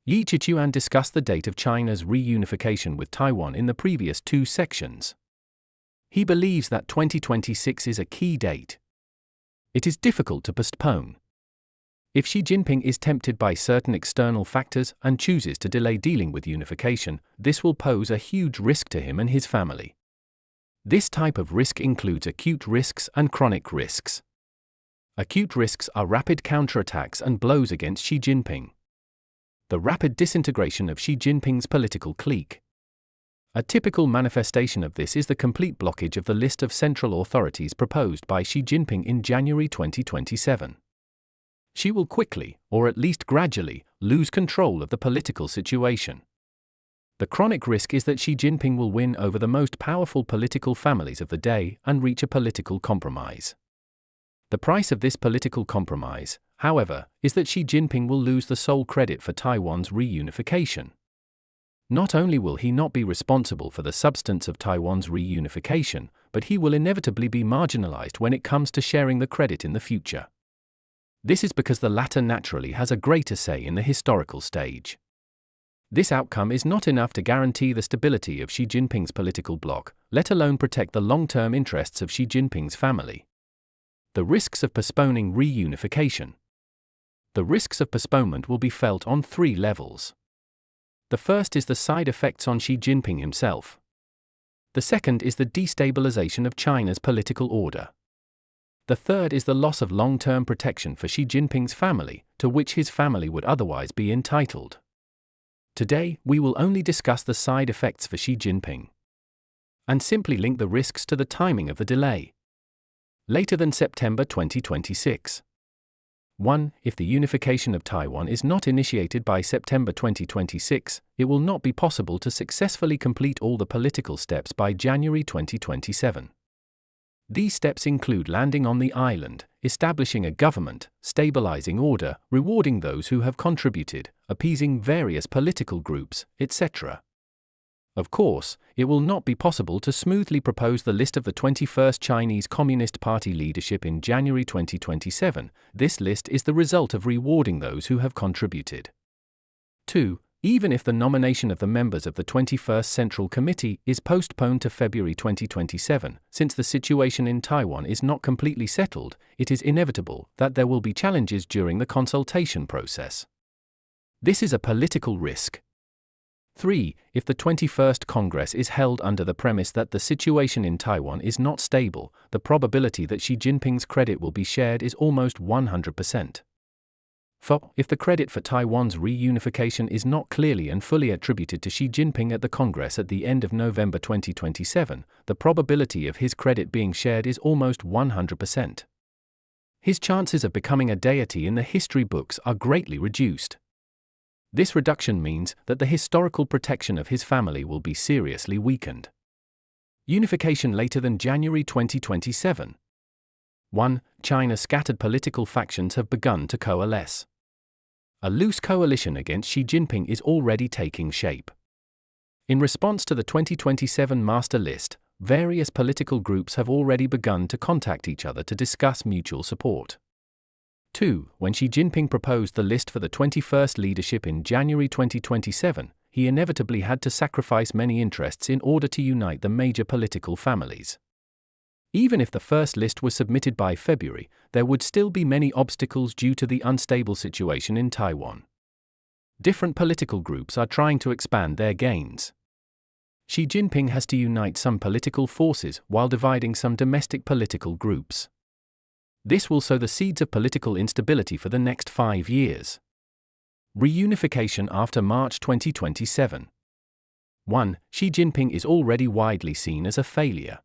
Yi Chichuan discussed the date of China's reunification with Taiwan in the previous two sections. He believes that 2026 is a key date. It is difficult to postpone. If Xi Jinping is tempted by certain external factors and chooses to delay dealing with unification, this will pose a huge risk to him and his family. This type of risk includes acute risks and chronic risks. Acute risks are rapid counterattacks and blows against Xi Jinping. The rapid disintegration of Xi Jinping's political clique. A typical manifestation of this is the complete blockage of the list of central authorities proposed by Xi Jinping in January 2027. Xi will quickly, or at least gradually, lose control of the political situation. The chronic risk is that Xi Jinping will win over the most powerful political families of the day and reach a political compromise. The price of this political compromise, however, is that Xi Jinping will lose the sole credit for Taiwan's reunification. Not only will he not be responsible for the substance of Taiwan's reunification, but he will inevitably be marginalized when it comes to sharing the credit in the future. This is because the latter naturally has a greater say in the historical stage. This outcome is not enough to guarantee the stability of Xi Jinping's political bloc, let alone protect the long-term interests of Xi Jinping's family. The risks of postponing reunification. The risks of postponement will be felt on three levels. The first is the side effects on Xi Jinping himself. The second is the destabilization of China's political order. The third is the loss of long-term protection for Xi Jinping's family, to which his family would otherwise be entitled. Today, we will only discuss the side effects for Xi Jinping, and simply link the risks to the timing of the delay. Later than September 2026. 1. If the unification of Taiwan is not initiated by September 2026, it will not be possible to successfully complete all the political steps by January 2027. These steps include landing on the island, establishing a government, stabilizing order, rewarding those who have contributed, appeasing various political groups, etc. Of course, it will not be possible to smoothly propose the list of the 21st Chinese Communist Party leadership in January 2027. This list is the result of rewarding those who have contributed. 2. Even if the nomination of the members of the 21st Central Committee is postponed to February 2027, since the situation in Taiwan is not completely settled, it is inevitable that there will be challenges during the consultation process. This is a political risk. 3. If the 21st Congress is held under the premise that the situation in Taiwan is not stable, the probability that Xi Jinping's credit will be shared is almost 100%. 4. If the credit for Taiwan's reunification is not clearly and fully attributed to Xi Jinping at the Congress at the end of November 2027, the probability of his credit being shared is almost 100%. His chances of becoming a deity in the history books are greatly reduced. This reduction means that the historical protection of his family will be seriously weakened. Unification later than January 2027. 1. China's scattered political factions have begun to coalesce. A loose coalition against Xi Jinping is already taking shape. In response to the 2027 master list, various political groups have already begun to contact each other to discuss mutual support. 2. When Xi Jinping proposed the list for the 21st leadership in January 2027, he inevitably had to sacrifice many interests in order to unite the major political families. Even if the first list was submitted by February, there would still be many obstacles due to the unstable situation in Taiwan. Different political groups are trying to expand their gains. Xi Jinping has to unite some political forces while dividing some domestic political groups. This will sow the seeds of political instability for the next 5 years. Reunification after March 2027. 1. Xi Jinping is already widely seen as a failure.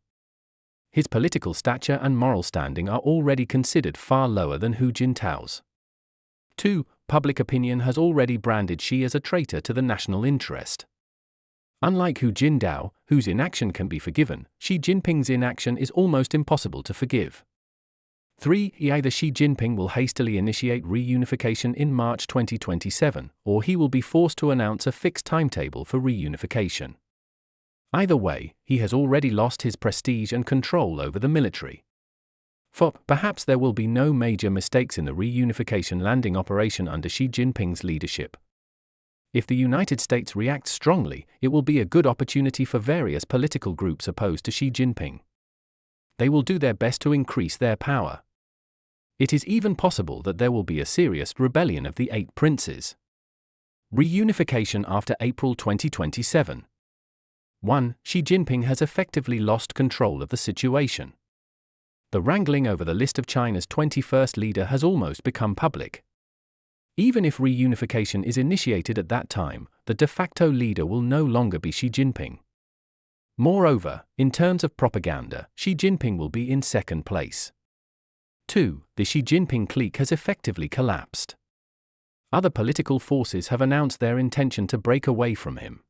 His political stature and moral standing are already considered far lower than Hu Jintao's. 2. Public opinion has already branded Xi as a traitor to the national interest. Unlike Hu Jintao, whose inaction can be forgiven, Xi Jinping's inaction is almost impossible to forgive. 3. Either Xi Jinping will hastily initiate reunification in March 2027, or he will be forced to announce a fixed timetable for reunification. Either way, he has already lost his prestige and control over the military. 4. Perhaps there will be no major mistakes in the reunification landing operation under Xi Jinping's leadership. If the United States reacts strongly, it will be a good opportunity for various political groups opposed to Xi Jinping. They will do their best to increase their power. It is even possible that there will be a serious rebellion of the 8 princes. Reunification after April 2027. 1. Xi Jinping has effectively lost control of the situation. The wrangling over the list of China's 21st leader has almost become public. Even if reunification is initiated at that time, the de facto leader will no longer be Xi Jinping. Moreover, in terms of propaganda, Xi Jinping will be in second place. 2. The Xi Jinping clique has effectively collapsed. Other political forces have announced their intention to break away from him.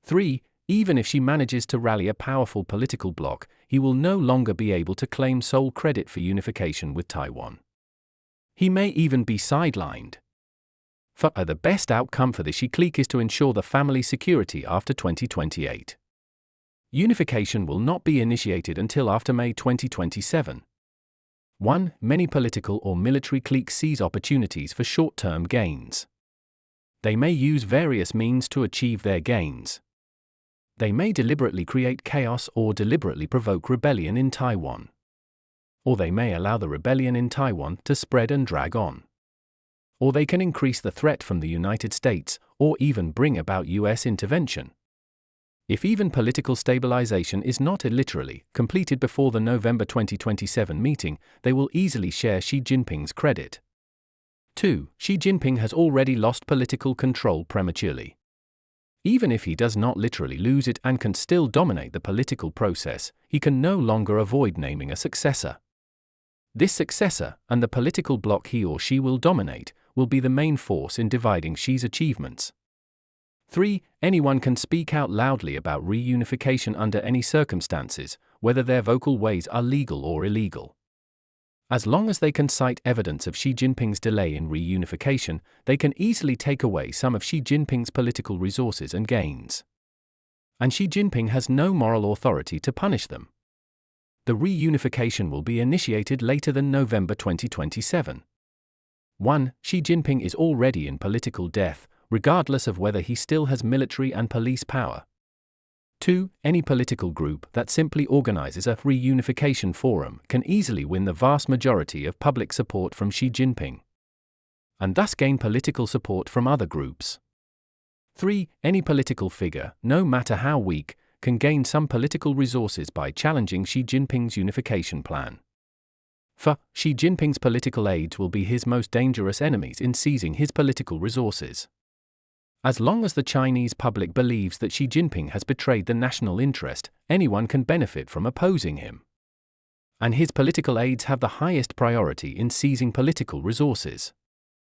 3. Even if Xi manages to rally a powerful political bloc, he will no longer be able to claim sole credit for unification with Taiwan. He may even be sidelined. The best outcome for the Xi clique is to ensure the family security after 2028. Unification will not be initiated until after May 2027. 1. Many political or military cliques seize opportunities for short-term gains. They may use various means to achieve their gains. They may deliberately create chaos or deliberately provoke rebellion in Taiwan. Or they may allow the rebellion in Taiwan to spread and drag on. Or they can increase the threat from the United States, or even bring about US intervention. If even political stabilization is not literally completed before the November 2027 meeting, they will easily share Xi Jinping's credit. 2. Xi Jinping has already lost political control prematurely. Even if he does not literally lose it and can still dominate the political process, he can no longer avoid naming a successor. This successor, and the political bloc he or she will dominate, will be the main force in dividing Xi's achievements. 3. Anyone can speak out loudly about reunification under any circumstances, whether their vocal ways are legal or illegal. As long as they can cite evidence of Xi Jinping's delay in reunification, they can easily take away some of Xi Jinping's political resources and gains. And Xi Jinping has no moral authority to punish them. The reunification will be initiated later than November 2027. 1. Xi Jinping is already in political death, regardless of whether he still has military and police power. 2. Any political group that simply organizes a reunification forum can easily win the vast majority of public support from Xi Jinping, and thus gain political support from other groups. 3. Any political figure, no matter how weak, can gain some political resources by challenging Xi Jinping's unification plan. 4. Xi Jinping's political aides will be his most dangerous enemies in seizing his political resources. As long as the Chinese public believes that Xi Jinping has betrayed the national interest, anyone can benefit from opposing him. And his political aides have the highest priority in seizing political resources.